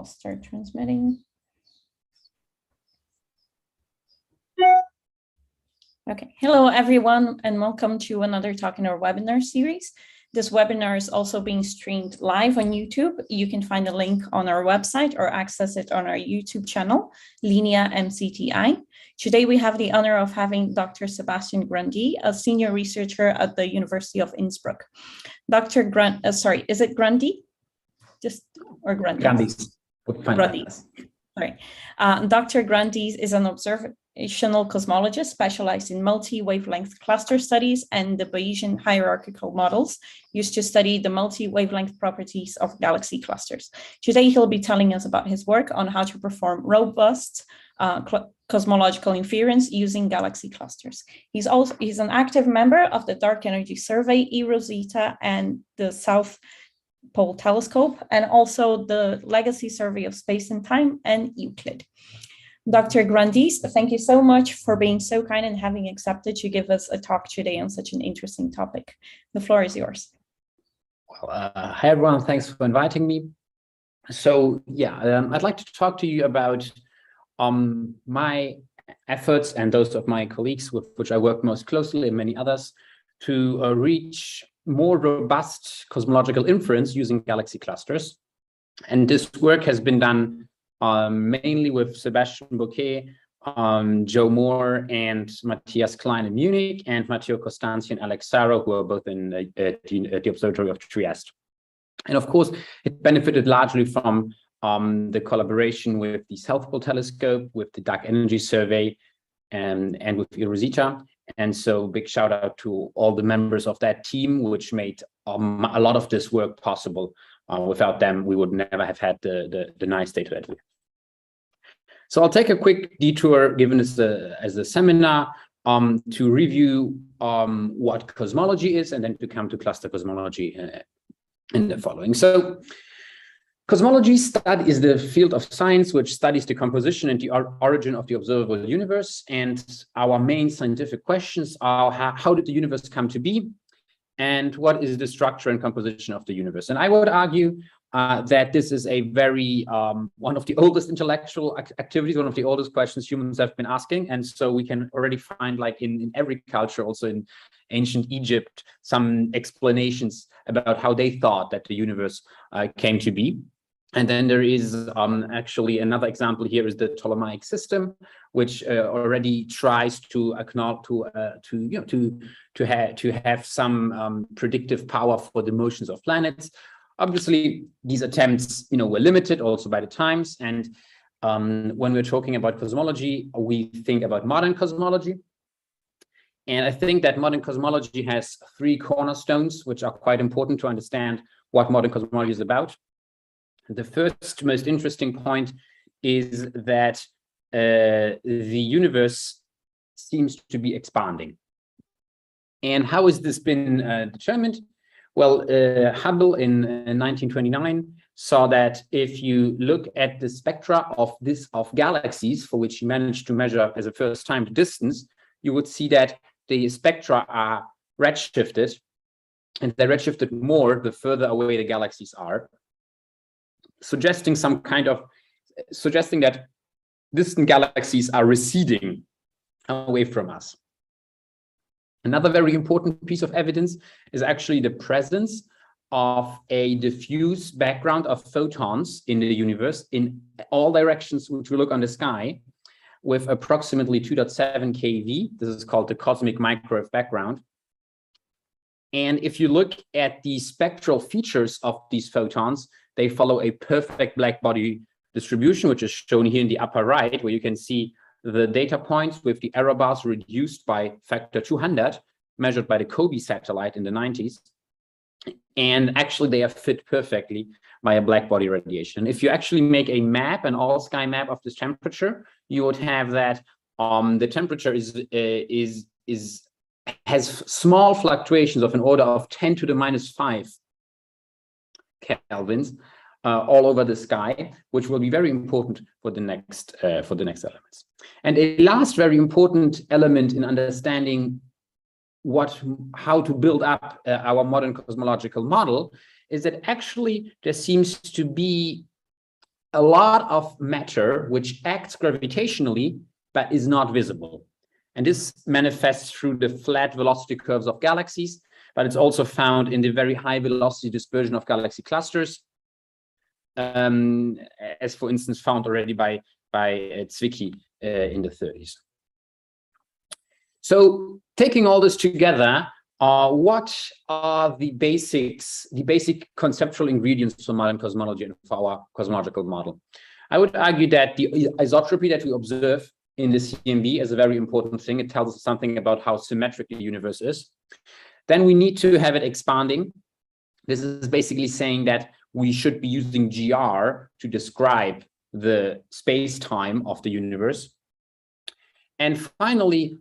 I'll start transmitting. Okay, hello everyone, and welcome to another talk in our webinar series. This webinar is also being streamed live on YouTube. You can find a link on our website or access it on our YouTube channel, Linea MCTI. Today we have the honor of having Dr. Sebastian Grandis, a senior researcher at the University of Innsbruck. Dr. Is it Grandis? Or Grandis? Grandis. Grandis. Sorry. Dr. Grandis is an observational cosmologist specialized in multi-wavelength cluster studies and the Bayesian hierarchical models used to study the multi-wavelength properties of galaxy clusters. Today, he'll be telling us about his work on how to perform robust cosmological inference using galaxy clusters. He's an active member of the Dark Energy Survey, eROSITA, and the South Pole Telescope, and also the Legacy Survey of Space and Time and Euclid. Dr. Grandis, thank you so much for being so kind and having accepted to give us a talk today on such an interesting topic. The floor is yours. Well, hi everyone, thanks for inviting me. So yeah, I'd like to talk to you about my efforts and those of my colleagues with which I work most closely and many others to reach more robust cosmological inference using galaxy clusters. And this work has been done mainly with Sebastian Grandis, Joe Moore, and Matthias Klein in Munich, and Matteo Costanzi and Alex Saro, who are both in the Observatory of Trieste. And of course, it benefited largely from the collaboration with the South Pole Telescope, with the Dark Energy Survey, and with eROSITA. And so big shout out to all the members of that team, which made a lot of this work possible. Without them, we would never have had the nice data that we have. So I'll take a quick detour, given this as a seminar, to review what cosmology is, and then to come to cluster cosmology in the following. So cosmology is the field of science which studies the composition and the origin of the observable universe. And our main scientific questions are how did the universe come to be? And what is the structure and composition of the universe? And I would argue that this is a very, one of the oldest intellectual activities, one of the oldest questions humans have been asking. And so we can already find, like in every culture, also in ancient Egypt, some explanations about how they thought that the universe came to be. And then there is actually another example here is the Ptolemaic system, which already tries to acknowledge to have some predictive power for the motions of planets. Obviously, these attempts, were limited also by the times. And when we're talking about cosmology, we think about modern cosmology. And I think that modern cosmology has three cornerstones, which are quite important to understand what modern cosmology is about. The first most interesting point is that the universe seems to be expanding. And how has this been determined? Well, Hubble in 1929 saw that if you look at the spectra of galaxies, for which he managed to measure as a first time the distance, you would see that the spectra are redshifted, and they're redshifted more the further away the galaxies are, suggesting that distant galaxies are receding away from us. Another very important piece of evidence is actually the presence of a diffuse background of photons in the universe in all directions which we look on the sky, with approximately 2.7 keV. This is called the cosmic microwave background. And if you look at the spectral features of these photons, they follow a perfect black body distribution, which is shown here in the upper right, where you can see the data points with the error bars reduced by factor 200, measured by the COBE satellite in the 90s. And actually, they are fit perfectly by a black body radiation. If you actually make a map, an all-sky map of this temperature, you would have that the temperature has small fluctuations of an order of 10 to the -5 kelvins all over the sky, which will be very important for the next elements. And a last very important element in understanding how to build up our modern cosmological model is that actually there seems to be a lot of matter which acts gravitationally but is not visible. And this manifests through the flat velocity curves of galaxies, but it's also found in the very high velocity dispersion of galaxy clusters, as for instance found already by Zwicky in the 30s. So taking all this together, what are the basic conceptual ingredients for modern cosmology and for our cosmological model? I would argue that the isotropy that we observe in the CMB is a very important thing. It tells us something about how symmetric the universe is. Then we need to have it expanding. This is basically saying that we should be using GR to describe the space-time of the universe. And finally,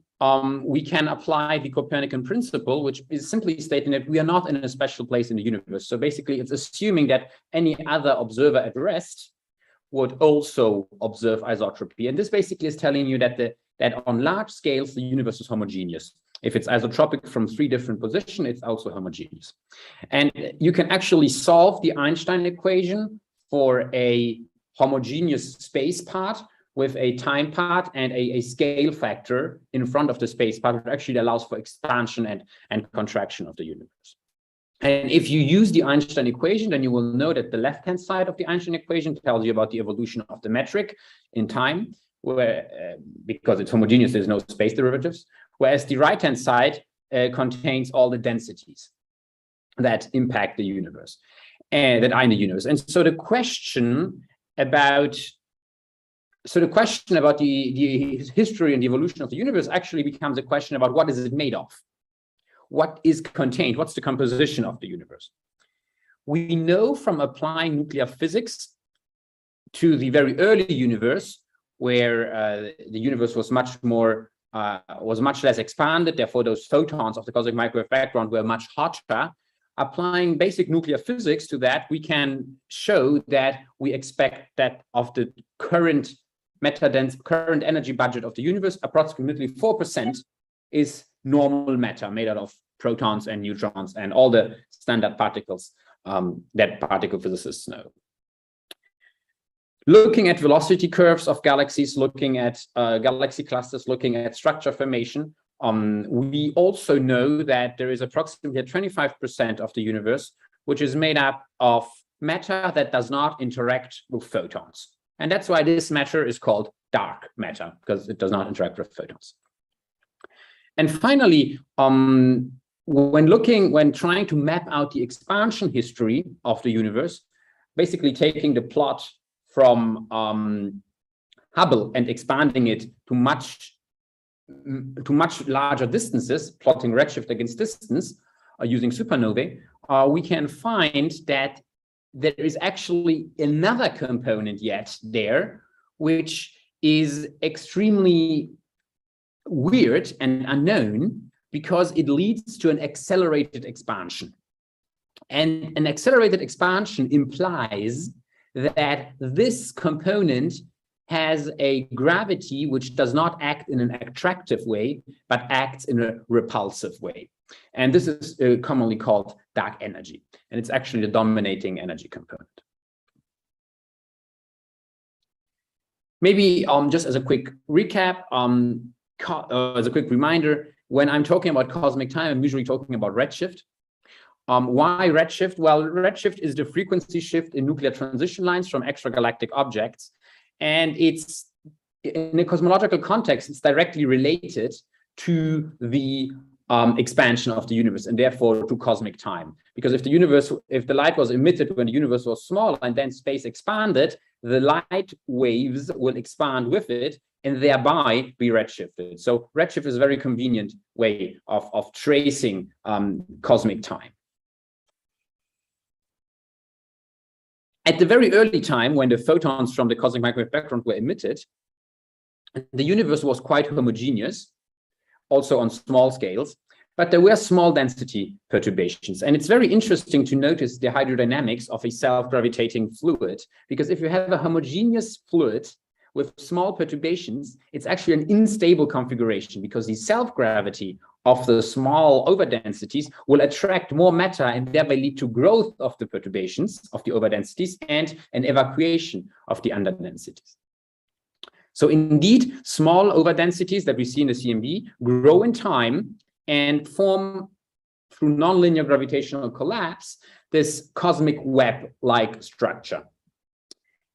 we can apply the Copernican principle, which is simply stating that we are not in a special place in the universe. So basically, it's assuming that any other observer at rest would also observe isotropy. And this basically is telling you that on large scales, the universe is homogeneous. If it's isotropic from 3 different positions, it's also homogeneous. And you can actually solve the Einstein equation for a homogeneous space part with a time part and a scale factor in front of the space part, which actually allows for expansion and contraction of the universe. And if you use the Einstein equation, then you will know that the left-hand side of the Einstein equation tells you about the evolution of the metric in time, where because it's homogeneous, there's no space derivatives, whereas the right-hand side contains all the densities that impact the universe, that are in the universe. And so the question about the history and the evolution of the universe actually becomes a question about what is it made of? What is contained? What's the composition of the universe? We know from applying nuclear physics to the very early universe, where the universe was much less expanded, therefore those photons of the cosmic microwave background were much hotter. Applying basic nuclear physics to that, we can show that we expect that of the current current energy budget of the universe, approximately 4% is normal matter made out of protons and neutrons and all the standard particles that particle physicists know. Looking at velocity curves of galaxies, looking at galaxy clusters, looking at structure formation, we also know that there is approximately 25% of the universe which is made up of matter that does not interact with photons. And that's why this matter is called dark matter, because it does not interact with photons. And finally, when trying to map out the expansion history of the universe, basically taking the plot from Hubble and expanding it to much larger distances, plotting redshift against distance, using supernovae, we can find that there is actually another component yet there, which is extremely weird and unknown, because it leads to an accelerated expansion. And an accelerated expansion implies that this component has a gravity which does not act in an attractive way, but acts in a repulsive way. And this is commonly called dark energy. And it's actually the dominating energy component. Maybe just as a quick recap, as a quick reminder, when I'm talking about cosmic time, I'm usually talking about redshift. Why redshift? Well, redshift is the frequency shift in nuclear transition lines from extragalactic objects. And it's, in a cosmological context, it's directly related to the expansion of the universe, and therefore to cosmic time. Because if the light was emitted when the universe was small and then space expanded, the light waves will expand with it and thereby be redshifted. So redshift is a very convenient way of tracing cosmic time. At the very early time, when the photons from the cosmic microwave background were emitted, the universe was quite homogeneous, also on small scales, but there were small density perturbations. And it's very interesting to notice the hydrodynamics of a self-gravitating fluid, because if you have a homogeneous fluid with small perturbations, it's actually an unstable configuration, because the self-gravity of the small overdensities will attract more matter and thereby lead to growth of the perturbations of the overdensities and an evacuation of the underdensities. So indeed, small overdensities that we see in the CMB grow in time and form, through nonlinear gravitational collapse, this cosmic web-like structure.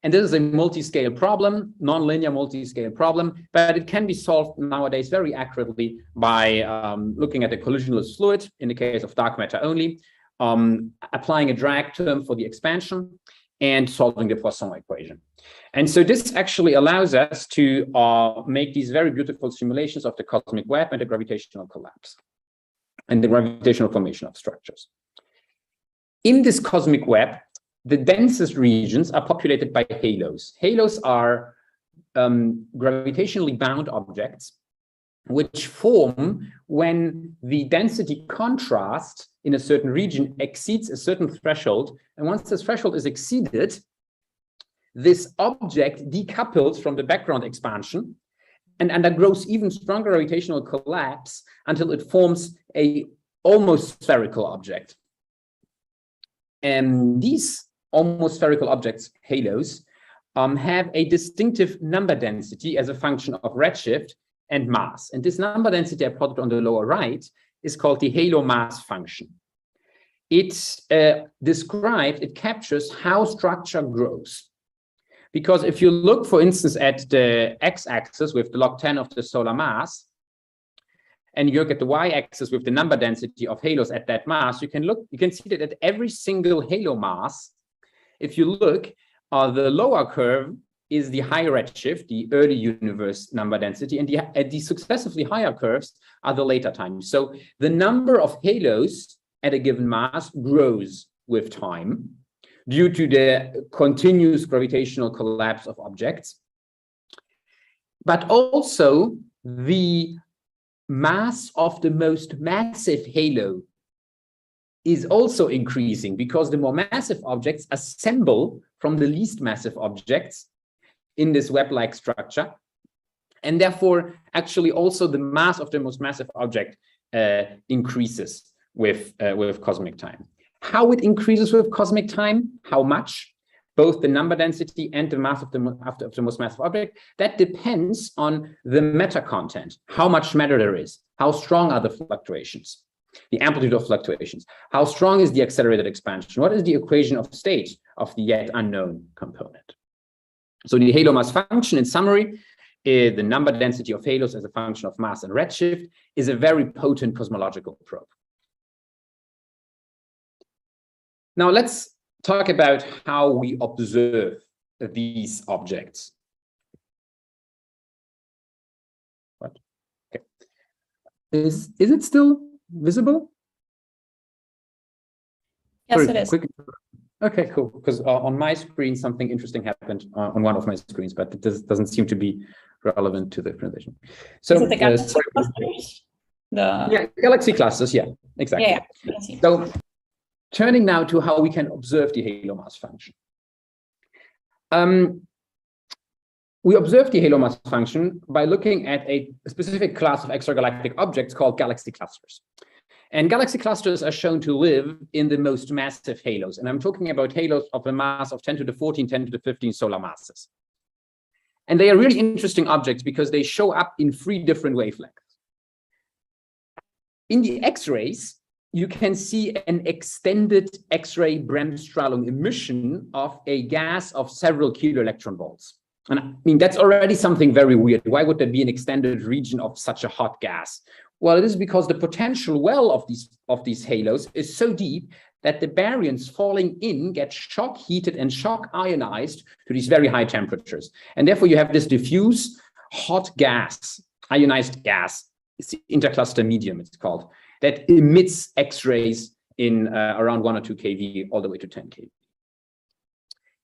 And this is a multi-scale problem, nonlinear multi-scale problem, but it can be solved nowadays very accurately by looking at the collisionless fluid in the case of dark matter only, applying a drag term for the expansion, and solving the Poisson equation. And so this actually allows us to make these very beautiful simulations of the cosmic web and the gravitational collapse and the gravitational formation of structures. In this cosmic web, the densest regions are populated by halos. Halos are gravitationally bound objects which form when the density contrast in a certain region exceeds a certain threshold. And once this threshold is exceeded, this object decouples from the background expansion and undergoes even stronger gravitational collapse until it forms a almost spherical object. And these almost spherical objects, halos, have a distinctive number density as a function of redshift and mass. And this number density I plotted on the lower right is called the halo mass function. It captures how structure grows. Because if you look, for instance, at the x-axis with the log 10 of the solar mass, and you look at the y-axis with the number density of halos at that mass, you can see that at every single halo mass, if you look, the lower curve is the high redshift, the early universe number density, and the successively higher curves are the later times. So the number of halos at a given mass grows with time due to the continuous gravitational collapse of objects. But also the mass of the most massive halo is also increasing because the more massive objects assemble from the least massive objects in this web-like structure. And therefore, actually also the mass of the most massive object increases with cosmic time. How it increases with cosmic time, how much, both the number density and the mass of the most massive object, that depends on the matter content, how much matter there is, how strong are the fluctuations, the amplitude of fluctuations, how strong is the accelerated expansion, what is the equation of state of the yet unknown component. So the halo mass function, in summary, the number density of halos as a function of mass and redshift, is a very potent cosmological probe. Now let's talk about how we observe these objects. What? Okay. Is it still visible? Yes, Sorry, it is. quick. Okay, cool. Because on my screen, something interesting happened on one of my screens, but it doesn't seem to be relevant to the presentation. So, is it the galaxy clusters? Yeah, galaxy clusters. Yeah, exactly. Yeah. So, turning now to how we can observe the halo mass function. We observe the halo mass function by looking at a specific class of extragalactic objects called galaxy clusters. And galaxy clusters are shown to live in the most massive halos. And I'm talking about halos of a mass of 10 to the 14, 10 to the 15 solar masses. And they are really interesting objects because they show up in 3 different wavelengths. In the X-rays, you can see an extended X-ray Bremsstrahlung emission of a gas of several kiloelectronvolts. And I mean, that's already something very weird. Why would there be an extended region of such a hot gas? Well, it is because the potential well of these halos is so deep that the baryons falling in get shock heated and shock ionized to these very high temperatures. And therefore you have this diffuse hot gas, ionized gas, it's the intercluster medium it's called, that emits X-rays in around 1 or 2 keV all the way to 10 keV.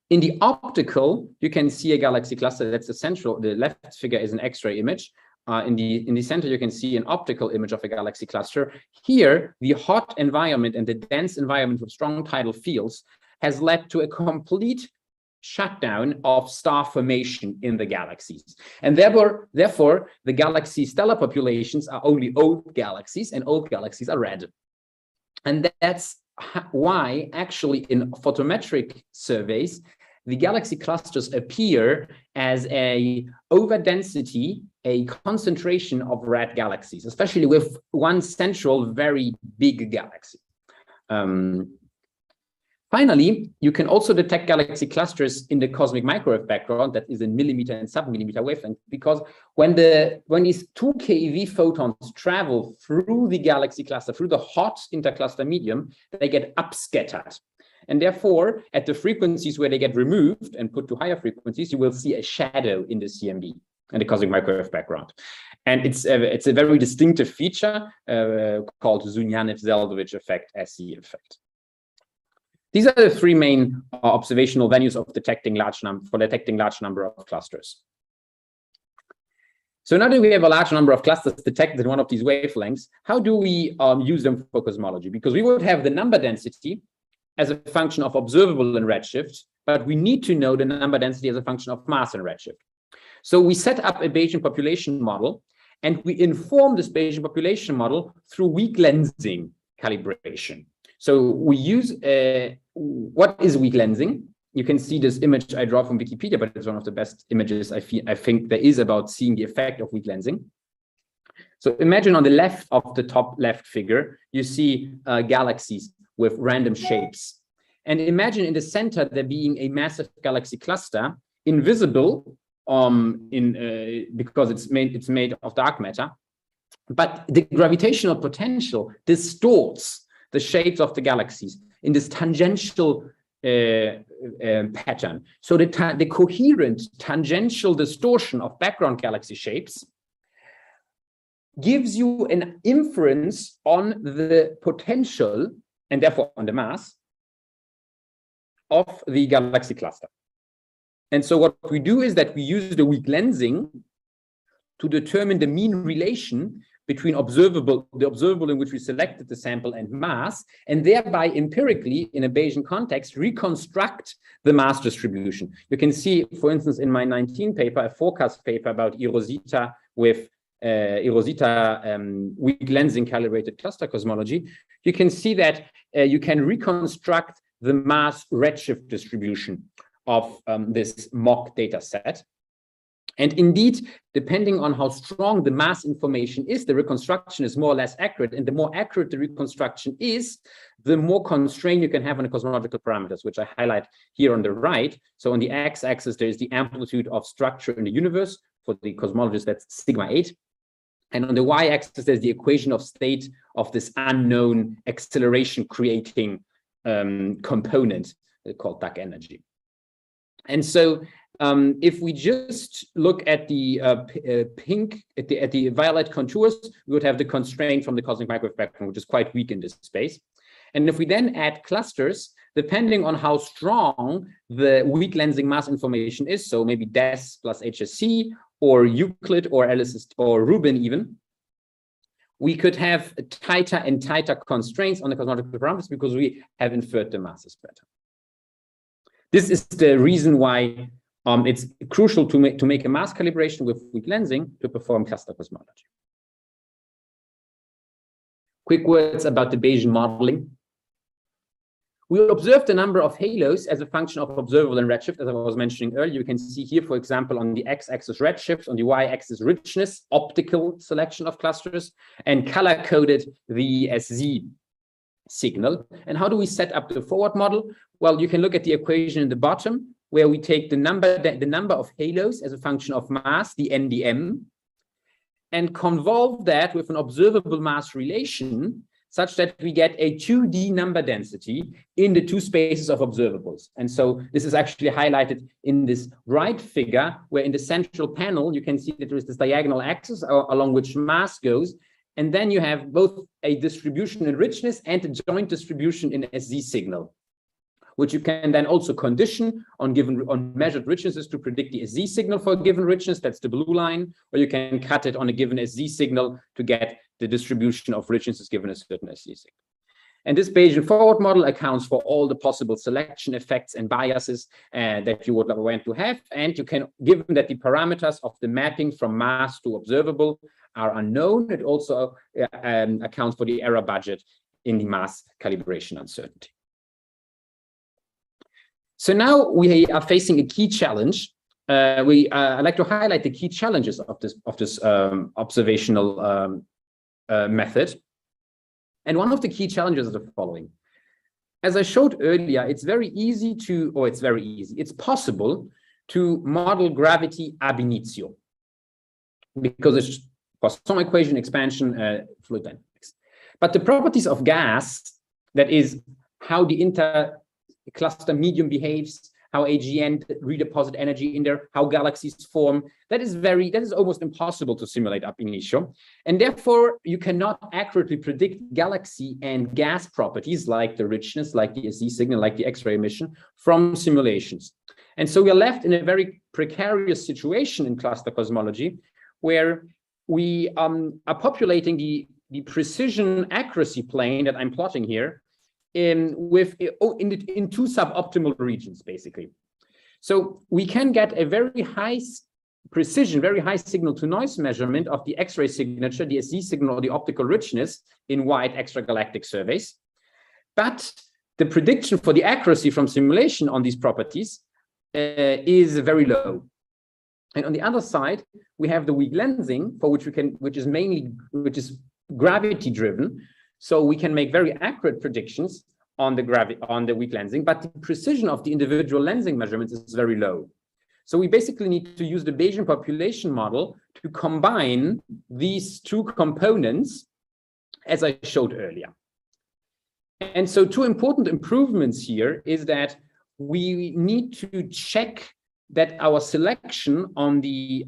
In the optical, you can see a galaxy cluster. That's the central. The left figure is an X-ray image. In the center, you can see an optical image of a galaxy cluster. Here, the hot environment and the dense environment with strong tidal fields has led to a complete shutdown of star formation in the galaxies. And therefore, the galaxy stellar populations are only old galaxies, and old galaxies are red. And that's why, actually, in photometric surveys, the galaxy clusters appear as a overdensity, a concentration of red galaxies, especially with one central, very big galaxy. Finally, you can also detect galaxy clusters in the cosmic microwave background that is in millimeter and submillimeter wavelength, because when these 2 keV photons travel through the galaxy cluster, through the hot intercluster medium, they get upscattered. And therefore, at the frequencies where they get removed and put to higher frequencies, you will see a shadow in the CMB, in the cosmic microwave background. And it's a very distinctive feature called Zunjanev-Zeldovich effect, SZ effect. These are the 3 main observational venues of detecting large number of clusters. So now that we have a large number of clusters detected in one of these wavelengths, how do we use them for cosmology? Because we would have the number density as a function of observable in redshift, but we need to know the number density as a function of mass in redshift. So we set up a Bayesian population model, and we inform this Bayesian population model through weak lensing calibration. So we use, what is weak lensing? You can see this image I draw from Wikipedia, but it's one of the best images I think there is about seeing the effect of weak lensing. So imagine on the left of the top left figure, you see galaxies with random shapes. And imagine in the center there being a massive galaxy cluster, invisible because it's made of dark matter. But the gravitational potential distorts the shapes of the galaxies in this tangential pattern. So the coherent tangential distortion of background galaxy shapes gives you an inference on the potential, and therefore on the mass, of the galaxy cluster. And so what we do is that we use the weak lensing to determine the mean relation between the observable in which we selected the sample and mass, and thereby empirically, in a Bayesian context, reconstruct the mass distribution. You can see, for instance, in my 19 paper, a forecast paper about eROSITA with weak lensing calibrated cluster cosmology, you can see that you can reconstruct the mass redshift distribution of this mock data set. And indeed, depending on how strong the mass information is, the reconstruction is more or less accurate. And the more accurate the reconstruction is, the more constraint you can have on the cosmological parameters, which I highlight here on the right. So on the x-axis, there is the amplitude of structure in the universe. For the cosmologists, that's sigma 8. And on the y-axis, there's the equation of state of this unknown acceleration creating component called dark energy. And so if we just look at the at the violet contours, we would have the constraint from the cosmic microwave background, which is quite weak in this space. And if we then add clusters, depending on how strong the weak lensing mass information is, so maybe DES plus HSC, or Euclid, or Alice, or Rubin even, we could have tighter and tighter constraints on the cosmological parameters because we have inferred the masses better. This is the reason why it's crucial to make a mass calibration with weak lensing to perform cluster cosmology. Quick words about the Bayesian modeling. We observed the number of halos as a function of observable in redshift, as I was mentioning earlier. You can see here, for example, on the x-axis redshift, on the y-axis richness, optical selection of clusters, and color-coded the SZ signal. And how do we set up the forward model? Well, you can look at the equation in the bottom, where we take the number of halos as a function of mass, the NDM, and convolve that with an observable mass relation such that we get a 2D number density in the two spaces of observables. And so this is actually highlighted in this right figure, where in the central panel, you can see that there is this diagonal axis along which mass goes. And then you have both a distribution in richness and a joint distribution in SZ signal, which you can then also condition on measured richnesses to predict the SZ signal for a given richness. That's the blue line, or you can cut it on a given SZ signal to get the distribution of richnesses given a certain SZ signal. And this Bayesian forward model accounts for all the possible selection effects and biases that you would want to have. And you can, given that the parameters of the mapping from mass to observable are unknown, it also accounts for the error budget in the mass calibration uncertainty. So now we are facing a key challenge. I'd like to highlight the key challenges of this observational method. And one of the key challenges is the following. As I showed earlier, it's possible to model gravity ab initio because it's Poisson equation, expansion, fluid dynamics. But the properties of gas, that is how the intercluster medium behaves, how AGN redeposit energy in there, how galaxies form, that is almost impossible to simulate ab initio. And therefore, you cannot accurately predict galaxy and gas properties like the richness, like the SZ signal, like the X-ray emission from simulations. And so we are left in a very precarious situation in cluster cosmology, where we are populating the precision accuracy plane that I'm plotting here in two suboptimal regions, basically. So we can get a very high precision, very high signal to noise measurement of the X-ray signature, the SZ signal, or the optical richness in wide extragalactic surveys. But the prediction for the accuracy from simulation on these properties is very low. And on the other side, we have the weak lensing, for which which is gravity driven. So we can make very accurate predictions on the weak lensing, but the precision of the individual lensing measurements is very low. So we basically need to use the Bayesian population model to combine these two components, as I showed earlier. And so two important improvements here is that we need to check that our selection on the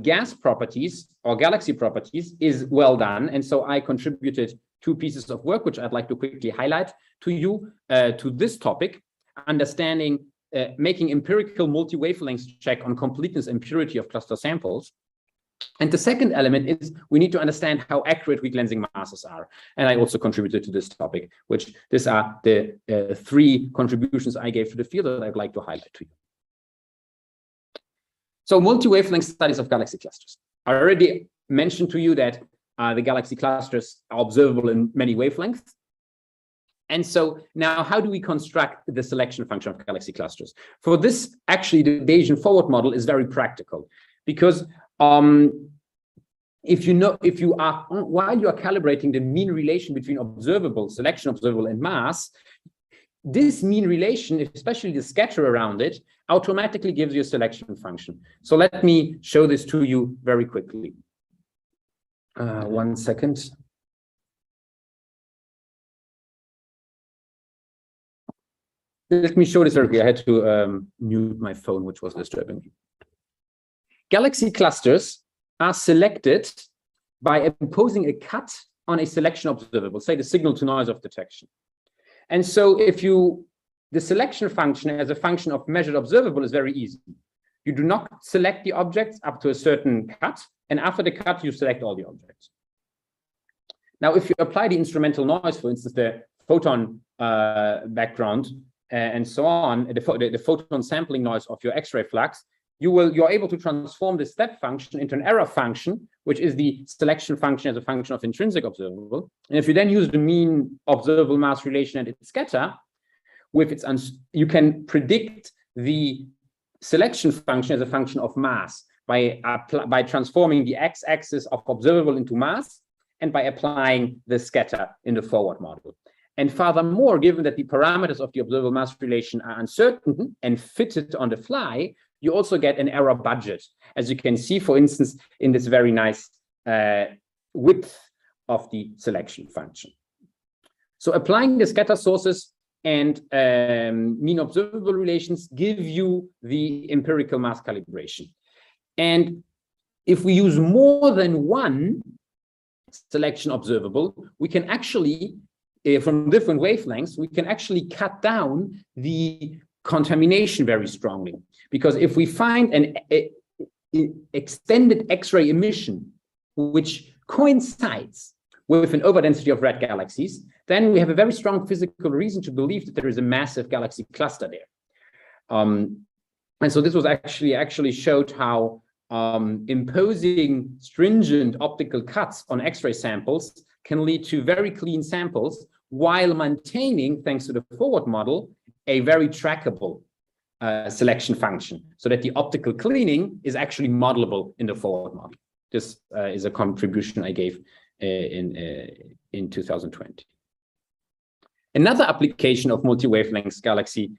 gas properties or galaxy properties is well done. And so I contributed two pieces of work, which I'd like to quickly highlight to you to this topic, understanding, making empirical multi-wavelength check on completeness and purity of cluster samples. And the second element is we need to understand how accurate weak lensing masses are. And I also contributed to this topic, which these are the three contributions I gave to the field that I'd like to highlight to you. So multi-wavelength studies of galaxy clusters. I already mentioned to you that the galaxy clusters are observable in many wavelengths. And so now how do we construct the selection function of galaxy clusters? For this, actually, the Bayesian forward model is very practical because while you are calibrating the mean relation between selection observable and mass, this mean relation, especially the scatter around it, automatically gives you a selection function. So let me show this to you very quickly. 1 second. Let me show this very quickly. I had to mute my phone, which was disturbing me. Galaxy clusters are selected by imposing a cut on a selection observable, say the signal to noise of detection. And so the selection function as a function of measured observable is very easy. You do not select the objects up to a certain cut, and after the cut, you select all the objects. Now, if you apply the instrumental noise, for instance, the photon background and so on, the photon sampling noise of your X-ray flux, you're able to transform the step function into an error function, which is the selection function as a function of intrinsic observable. And if you then use the mean observable mass relation and its scatter, you can predict the selection function as a function of mass by transforming the x-axis of observable into mass and by applying the scatter in the forward model. And furthermore, given that the parameters of the observable mass relation are uncertain and fitted on the fly, you also get an error budget, as you can see, for instance, in this very nice width of the selection function. So applying the scatter sources and mean observable relations give you the empirical mass calibration. And if we use more than one selection observable, we can actually, from different wavelengths, we can actually cut down the contamination very strongly. Because if we find an extended X-ray emission, which coincides with an overdensity of red galaxies, then we have a very strong physical reason to believe that there is a massive galaxy cluster there. And so this was actually showed how imposing stringent optical cuts on X-ray samples can lead to very clean samples while maintaining, thanks to the forward model, a very trackable selection function, so that the optical cleaning is actually modelable in the forward model. This is a contribution I gave in 2020. Another application of multi-wavelength galaxy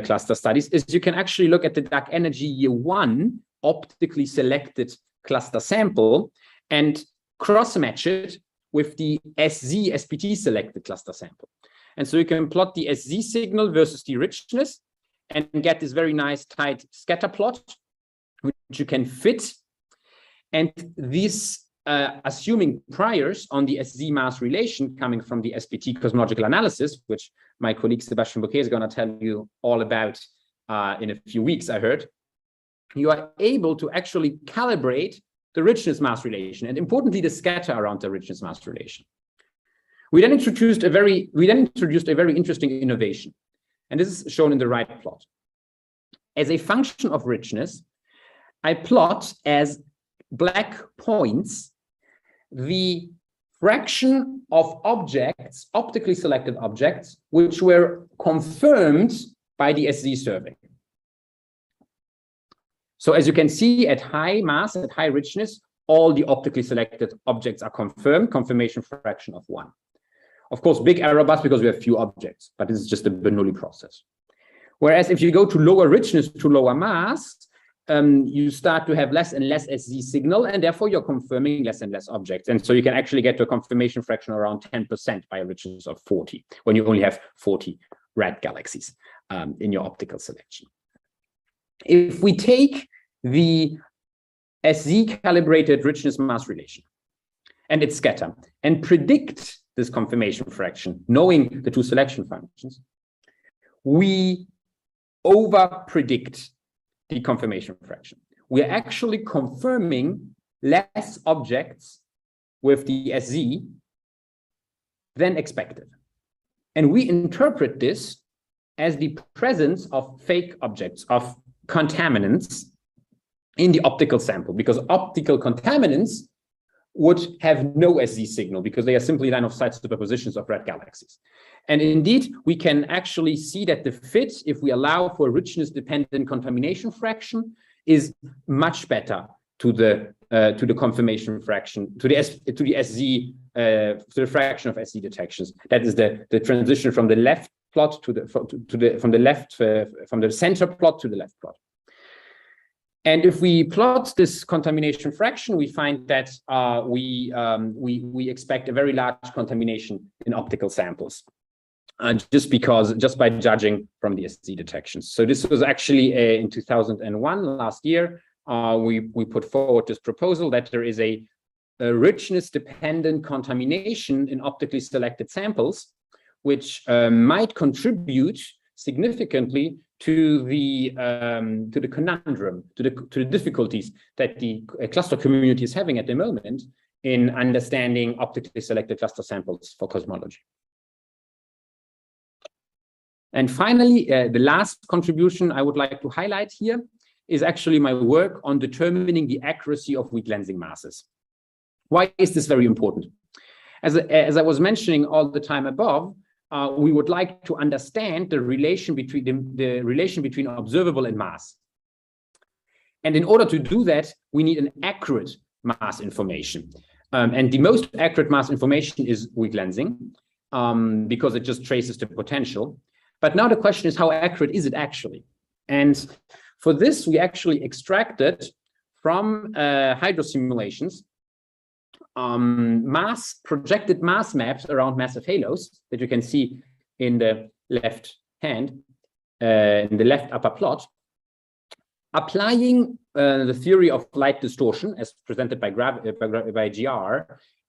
cluster studies is you can actually look at the dark energy year 1 optically selected cluster sample and cross-match it with the SZ SPT selected cluster sample. And so you can plot the SZ signal versus the richness and get this very nice tight scatter plot, which you can fit. And these assuming priors on the SZ mass relation coming from the SPT cosmological analysis, which my colleague Sebastian Grandis is going to tell you all about in a few weeks, I heard, you are able to actually calibrate the richness mass relation, and importantly, the scatter around the richness mass relation. We then introduced a very interesting innovation, and this is shown in the right plot. As a function of richness, I plot as black points the fraction of objects, optically selected objects, which were confirmed by the SZ survey. So as you can see, at high mass, at high richness, all the optically selected objects are confirmed, confirmation fraction of 1. Of course, big error bus because we have few objects, but this is just a Bernoulli process. Whereas if you go to lower richness, to lower mass, you start to have less and less SZ signal, and therefore you're confirming less and less objects. And so you can actually get to a confirmation fraction around 10% by a richness of 40, when you only have 40 red galaxies in your optical selection. If we take the SZ calibrated richness mass relation and its scatter and predict this confirmation fraction, knowing the two selection functions, we over predict the confirmation fraction. We're actually confirming less objects with the SZ than expected. And we interpret this as the presence of fake objects, of contaminants in the optical sample, because optical contaminants would have no SZ signal because they are simply line of sight superpositions of red galaxies. And indeed, we can actually see that the fit, if we allow for richness dependent contamination fraction, is much better to the confirmation fraction, to the SZ, to the fraction of SZ detections. That is the transition from the left plot from the center plot to the left plot. And if we plot this contamination fraction, we find that we expect a very large contamination in optical samples, just by judging from the SZ detections. So this was actually in 2001, last year, we put forward this proposal that there is a richness-dependent contamination in optically selected samples, which might contribute significantly to the conundrum, to the difficulties that the cluster community is having at the moment in understanding optically selected cluster samples for cosmology. And finally, the last contribution I would like to highlight here is actually my work on determining the accuracy of weak lensing masses. Why is this very important? As I was mentioning all the time above, we would like to understand the relation between observable and mass. And in order to do that, we need an accurate mass information. And the most accurate mass information is weak lensing, because it just traces the potential. But now the question is, how accurate is it actually? And for this, we actually extracted from hydro simulations projected mass maps around massive halos that you can see in the left hand, in the left upper plot, applying the theory of light distortion as presented by GR,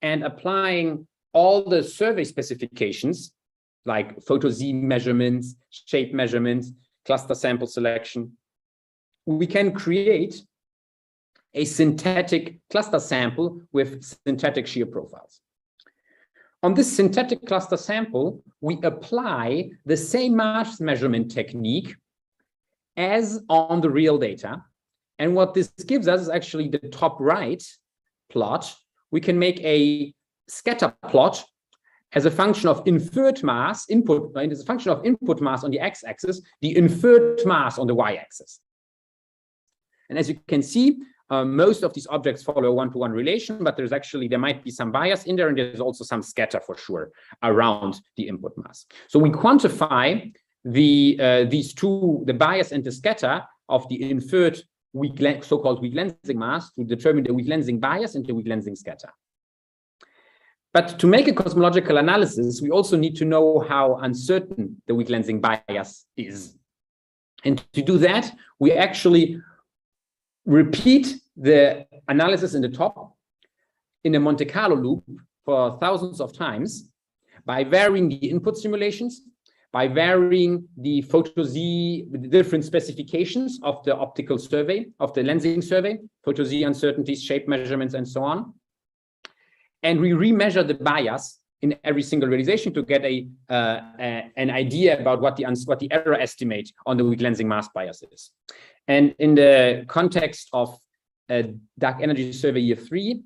and applying all the survey specifications like photo Z measurements, shape measurements, cluster sample selection. We can create a synthetic cluster sample with synthetic shear profiles. on this synthetic cluster sample, we apply the same mass measurement technique as on the real data. And what this gives us is actually the top right plot. We can make a scatter plot as a function of inferred mass, input, as a function of input mass on the x-axis, the inferred mass on the y-axis. And as you can see, most of these objects follow a one-to-one relation, but there might be some bias in there, and there's also some scatter for sure around the input mass. So we quantify these two, the bias and the scatter of the inferred so-called weak lensing mass to determine the weak lensing bias and the weak lensing scatter. But to make a cosmological analysis, we also need to know how uncertain the weak lensing bias is. And to do that, we actually repeat the analysis in the top in a Monte Carlo loop for thousands of times by varying the input simulations, by varying the photo-Z, the different specifications of the optical survey, of the lensing survey, photo-Z uncertainties, shape measurements, and so on. And we remeasure the bias in every single realization to get an idea about what the error estimate on the weak lensing mass bias is. And in the context of dark energy survey year 3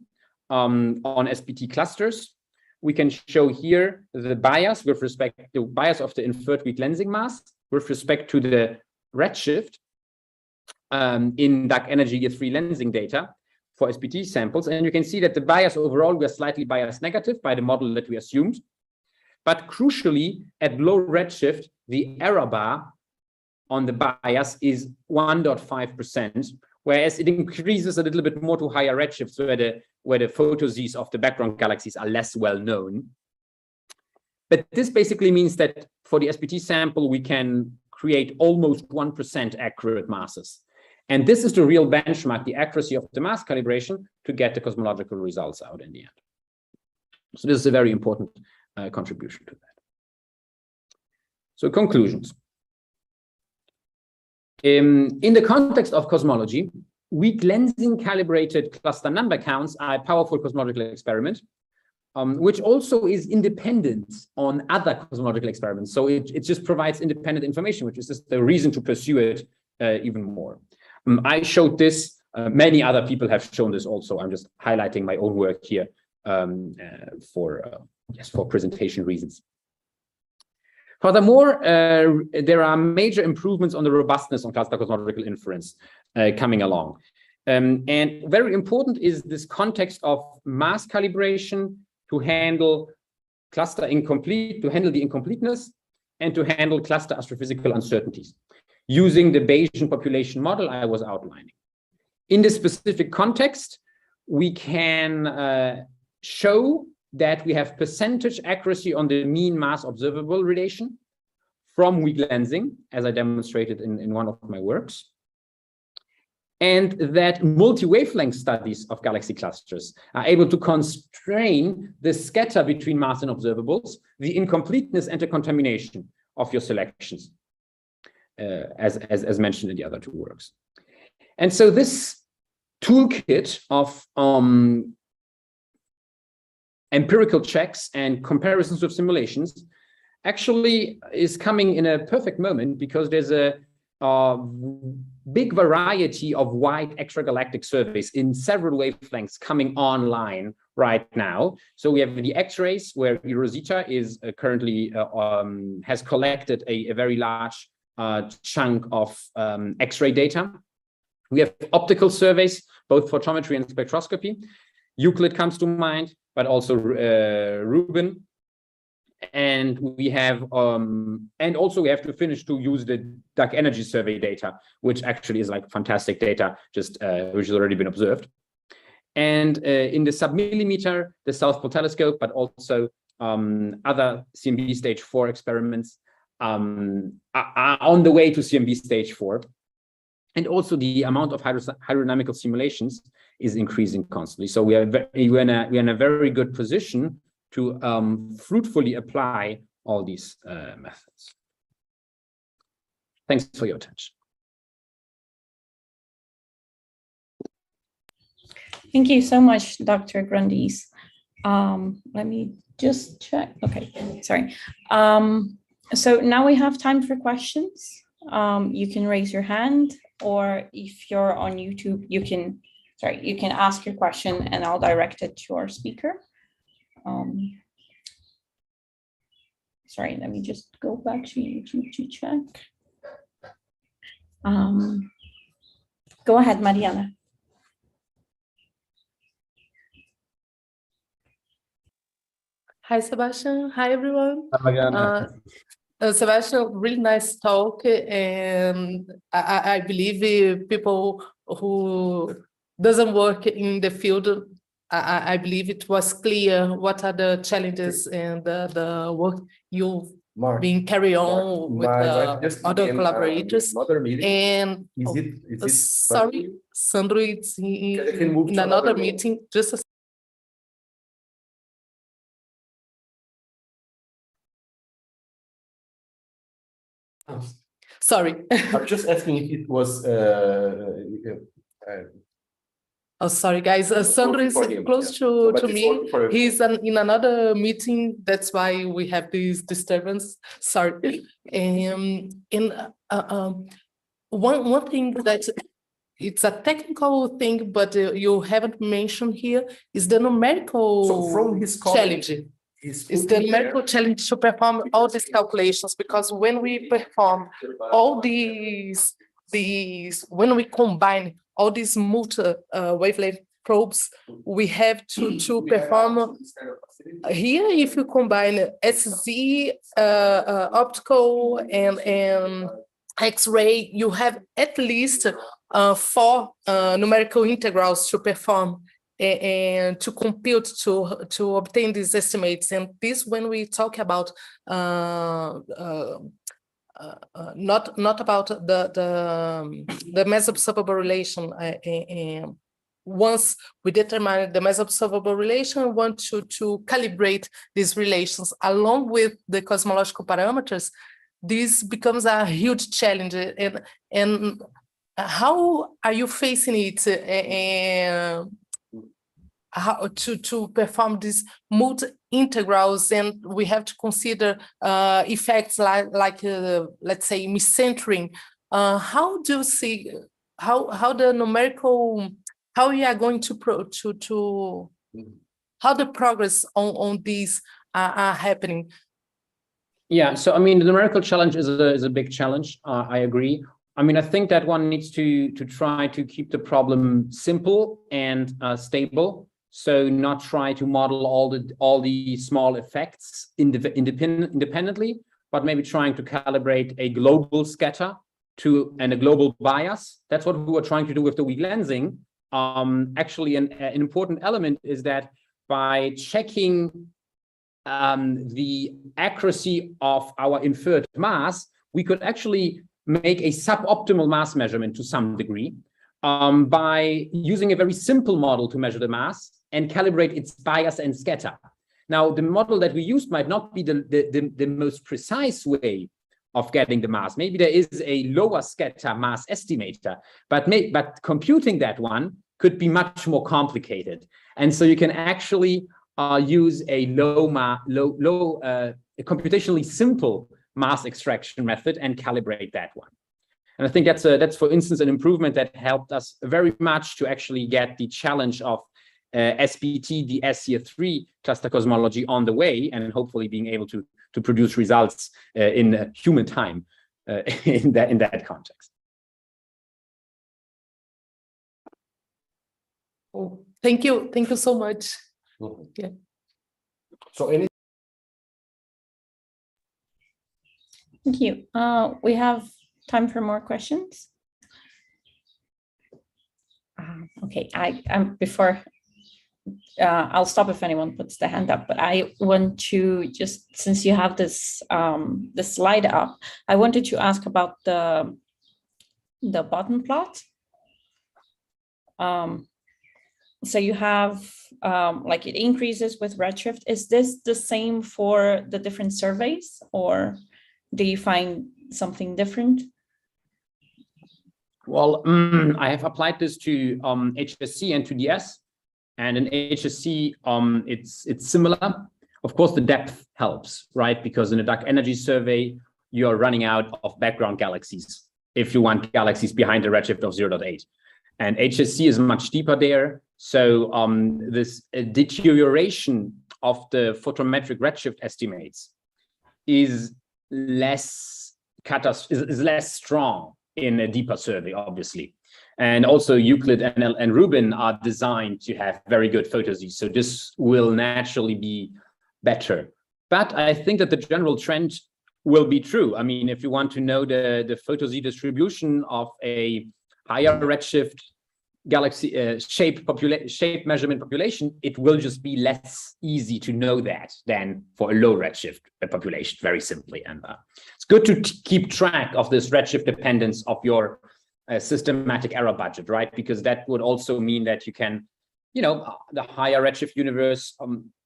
on SPT clusters, we can show here the bias with respect to bias of the inferred weak lensing mass with respect to the redshift in dark energy year 3 lensing data for SPT samples. And you can see that the bias overall, we are slightly bias negative by the model that we assumed. But crucially, at low redshift, the error bar on the bias is 1.5%, whereas it increases a little bit more to higher redshifts where the photo-Zs of the background galaxies are less well known. But this basically means that for the SPT sample, we can create almost 1% accurate masses. And this is the real benchmark, the accuracy of the mass calibration to get the cosmological results out in the end. So this is a very important contribution to that. So conclusions. In the context of cosmology, weak lensing calibrated cluster number counts are a powerful cosmological experiment, which also is independent on other cosmological experiments. So it just provides independent information, which is just the reason to pursue it even more. I showed this, many other people have shown this also. I'm just highlighting my own work here for presentation reasons. Furthermore, there are major improvements on the robustness of cluster cosmological inference coming along. And very important is this context of mass calibration to handle cluster incomplete, to handle the incompleteness, and to handle cluster astrophysical uncertainties using the Bayesian population model I was outlining. In this specific context, we can show that we have percentage accuracy on the mean mass observable relation from weak lensing, as I demonstrated in one of my works. And that multi-wavelength studies of galaxy clusters are able to constrain the scatter between mass and observables, the incompleteness and the contamination of your selections, as mentioned in the other two works. And so this toolkit of empirical checks and comparisons with simulations actually is coming in a perfect moment, because there's a big variety of wide extragalactic surveys in several wavelengths coming online right now. So we have the X-rays, where Rosita is currently has collected a very large chunk of X-ray data. We have optical surveys, both photometry and spectroscopy. Euclid comes to mind, but also Rubin. And we have, and also we have to finish to use the dark energy survey data, which actually is like fantastic data, just which has already been observed. And in the submillimeter, the South Pole Telescope, but also other CMB stage 4 experiments are on the way to CMB stage 4. And also the amount of hydrodynamical simulations is increasing constantly. So we're in a very good position to fruitfully apply all these methods. Thanks for your attention. Thank you so much, Dr. Grandis. Let me just check. Okay, sorry. So now we have time for questions. You can raise your hand, or if you're on YouTube, you can ask your question and I'll direct it to our speaker. Sorry, let me just go back to YouTube to check. Go ahead, Mariana. Hi, Sebastian. Hi, everyone. Hi, Mariana. Sebastian, really nice talk. And I believe people who doesn't work in the field, I believe it was clear what are the challenges and the work you've been carry on with other collaborators. And sorry, Sandro, it's in another meeting. Just a sorry. I'm just asking if it was. Oh, sorry, guys. Sandro is close to me. He's in another meeting. That's why we have this disturbance. Sorry. One thing that it's a technical thing, but you haven't mentioned here is the numerical challenge. It's the numerical challenge to perform all these calculations, because when we perform all these when we combine all these multi-wavelength probes, we have to perform here. If you combine SZ, optical, and X-ray, you have at least 4 numerical integrals to perform and to compute to obtain these estimates. And this, when we talk about not about the meso-observable relation. Once we determine the meso-observable relation, we want to calibrate these relations along with the cosmological parameters. This becomes a huge challenge. And how are you facing it? How to perform these multi-integrals, and we have to consider effects like let's say miscentering. How do you see how the numerical, how we are going to how the progress on these are happening? Yeah, so I mean, the numerical challenge is a big challenge. I agree. I mean, I think that one needs to try to keep the problem simple and stable. So not try to model all the small effects independently, but maybe trying to calibrate a global scatter and a global bias. That's what we were trying to do with the weak lensing. Actually, an important element is that by checking the accuracy of our inferred mass, we could actually make a suboptimal mass measurement to some degree by using a very simple model to measure the mass and calibrate its bias and scatter. Now, the model that we used might not be the most precise way of getting the mass. Maybe there is a lower scatter mass estimator, but computing that one could be much more complicated. And so you can actually use a computationally simple mass extraction method and calibrate that one. And I think that's for instance an improvement that helped us very much to actually get the challenge of SPT, the SCF3 cluster cosmology on the way, and hopefully being able to produce results in human time in that context. Oh, thank you so much. Yeah. So Thank you. We have time for more questions. Okay, before I'll stop if anyone puts their hand up, but I want to just, since you have this the slide up, I wanted to ask about the bottom plot. So you have like it increases with redshift. Is this the same for the different surveys, or do you find something different? Well, I have applied this to HSC and to DS. And in HSC, it's similar. Of course, the depth helps, right? Because in a dark energy survey, you're running out of background galaxies if you want galaxies behind a redshift of 0.8. And HSC is much deeper there. So this deterioration of the photometric redshift estimates is less strong in a deeper survey, obviously. And also Euclid and Rubin are designed to have very good photo-Z. So this will naturally be better. But I think that the general trend will be true. I mean, if you want to know the photo-Z distribution of a higher redshift galaxy shape measurement population, it will just be less easy to know that than for a low redshift population, very simply. And it's good to keep track of this redshift dependence of your systematic error budget, right? Because that would also mean that you can, the higher redshift universe,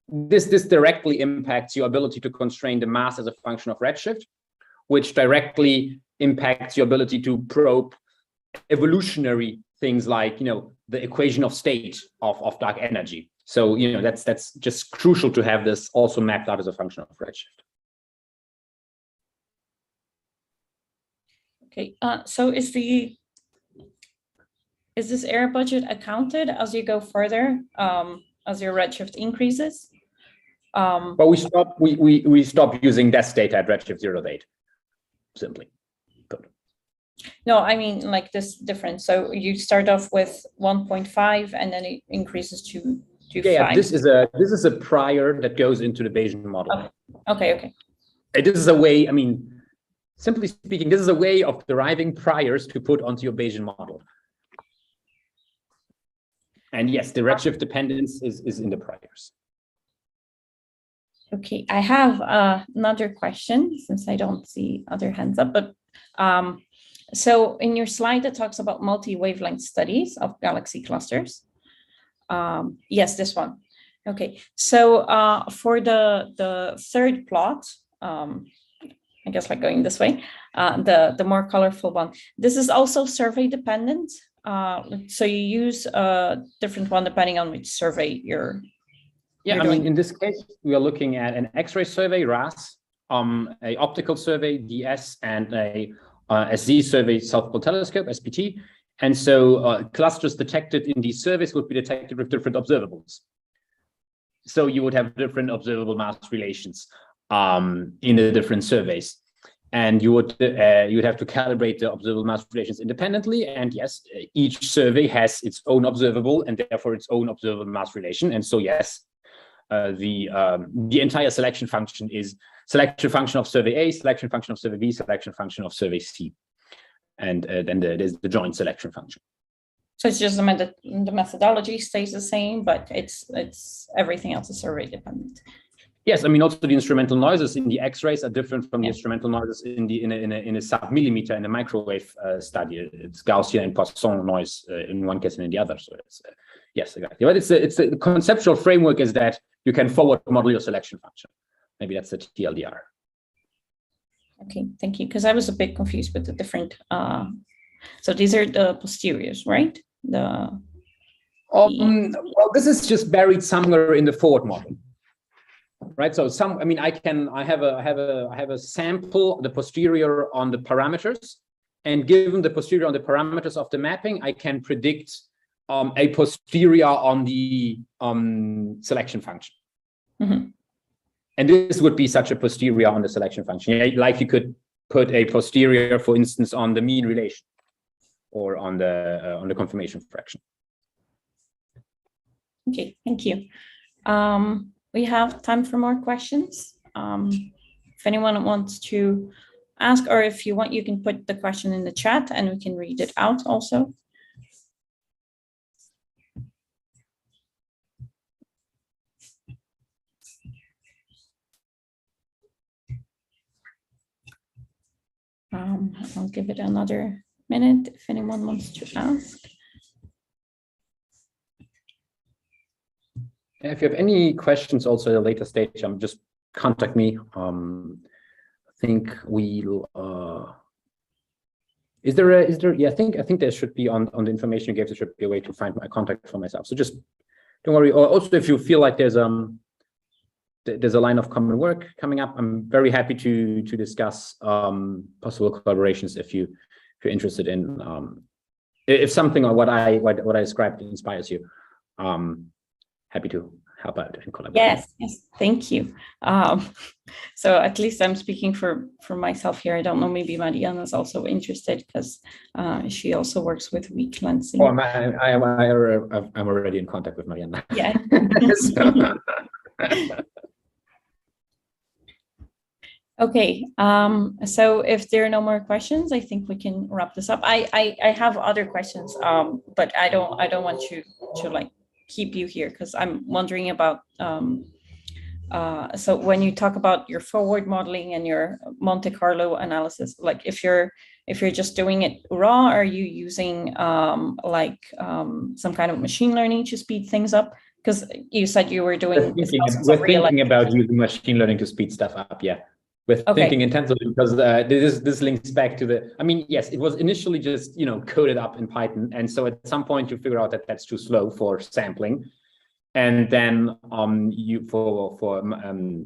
this directly impacts your ability to constrain the mass as a function of redshift, which directly impacts your ability to probe evolutionary things like, the equation of state of dark energy. So, that's just crucial to have this also mapped out as a function of redshift. Okay, so is this error budget accounted as you go further, as your redshift increases? But we stop using DES data at redshift 0.8, simply. Good. No, I mean like this difference. So you start off with 1.5 and then it increases to 5. Yeah, this is a prior that goes into the Bayesian model. Okay. This is a way, simply speaking, this is a way of deriving priors to put onto your Bayesian model. And yes, the redshift dependence is in the priors. Okay, I have another question since I don't see other hands up, but so in your slide that talks about multi-wavelength studies of galaxy clusters. Yes, this one. Okay, so for the third plot, I guess like going this way, the more colorful one, this is also survey dependent. So you use a different one depending on which survey you're doing. In this case, we are looking at an X-ray survey, RAS, a optical survey, DS, and a SZ survey, South Pole Telescope, SPT. And so clusters detected in these surveys would be detected with different observables. So you would have different observable mass relations in the different surveys. And you would have to calibrate the observable mass relations independently. And yes, each survey has its own observable and therefore its own observable mass relation. And so yes, the entire selection function is selection function of survey A, selection function of survey B, selection function of survey C. And then there's the joint selection function. So it's just the methodology stays the same, but it's everything else is survey dependent. Yes, also the instrumental noises in the X-rays are different from the instrumental noises in a sub-millimeter in a microwave study. It's Gaussian and Poisson noise in one case and in the other. So it's yes, exactly. But it's the conceptual framework is that you can forward model your selection function. Maybe that's the TLDR. Okay, thank you. Because I was a bit confused with the different. So these are the posteriors, right? Well, this is just buried somewhere in the forward model. Right, so I have a sample, the posterior on the parameters, and given the posterior on the parameters of the mapping, I can predict a posterior on the selection function. Mm-hmm. And this would be such a posterior on the selection function, like you could put a posterior, for instance, on the mean relation or on the confirmation fraction. Okay, thank you. We have time for more questions. If anyone wants to ask, or if you want, you can put the question in the chat and we can read it out also. I'll give it another minute if anyone wants to ask. If you have any questions also at a later stage, just contact me. I think we'll. Is there? Yeah, I think there should be on the information you gave. There should be a way to find my contact for myself. So just don't worry. Or also, if you feel like there's a line of common work coming up, I'm very happy to discuss possible collaborations if you're interested in if something or what I described inspires you. Happy to help out and collaborate. Yes, thank you. So at least I'm speaking for myself here. I don't know, maybe Mariana is also interested because she also works with weak lensing. Oh, I'm already in contact with Mariana. Yeah. Okay, so if there are no more questions, I think we can wrap this up. I have other questions, but I don't want to like keep you here because I'm wondering about so when you talk about your forward modeling and your Monte Carlo analysis, like if you're just doing it raw, are you using some kind of machine learning to speed things up? Because you said you were doing. We're thinking about using machine learning to speed stuff up. Yeah. With thinking intensively, because this links back to the. I mean, yes, it was initially just coded up in Python, and so at some point you figure out that that's too slow for sampling, and then you for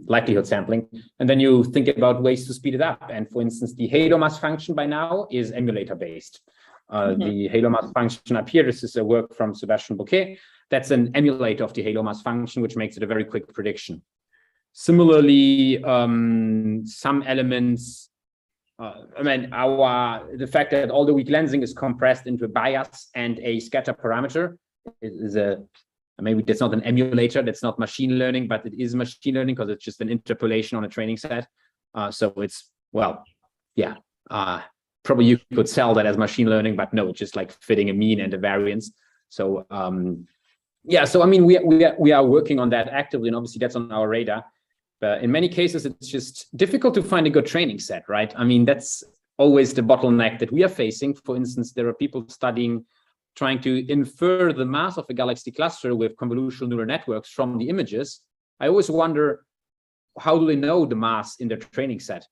likelihood sampling, and then you think about ways to speed it up. And for instance, the halo mass function by now is emulator based. The halo mass function up here. This is a work from Sebastian Grandis. That's an emulator of the halo mass function, which makes it a very quick prediction. Similarly, some elements, the fact that all the weak lensing is compressed into a bias and a scatter parameter is maybe that's not an emulator, that's not machine learning, but it is machine learning because it's just an interpolation on a training set. So it's, probably you could sell that as machine learning, but no, it's just like fitting a mean and a variance. So, so I mean, we are working on that actively, and obviously that's on our radar. But in many cases, it's just difficult to find a good training set, right? I mean, that's always the bottleneck that we are facing. For instance, there are people trying to infer the mass of a galaxy cluster with convolutional neural networks from the images. I always wonder, how do they know the mass in their training set?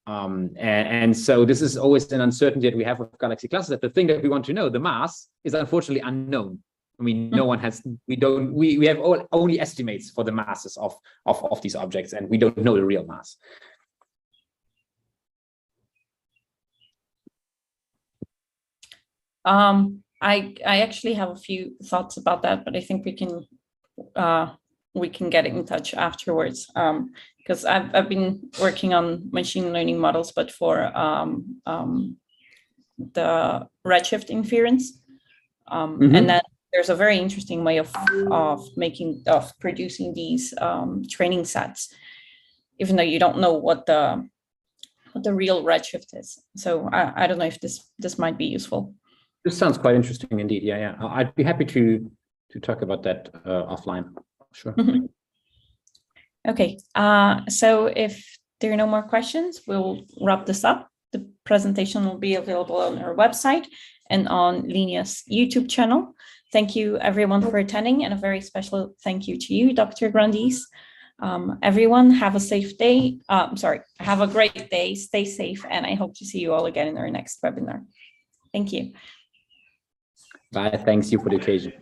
And so this is always an uncertainty that we have with galaxy clusters, that the thing that we want to know, the mass, is unfortunately unknown. I mean, no one has, we have only estimates for the masses of these objects, and we don't know the real mass. I actually have a few thoughts about that, but I think we can get in touch afterwards, because I've been working on machine learning models, but for the redshift inference, and then there's a very interesting way of producing these training sets, even though you don't know what the real redshift is. So I don't know if this might be useful. This sounds quite interesting indeed. Yeah. I'd be happy to talk about that offline. Sure. Okay. So if there are no more questions, we'll wrap this up. The presentation will be available on our website and on Linea's YouTube channel. Thank you everyone for attending, and a very special thank you to you, Dr. Grandis. Everyone have a safe day. Have a great day, stay safe, and I hope to see you all again in our next webinar. Thank you. Bye, thanks you for the occasion.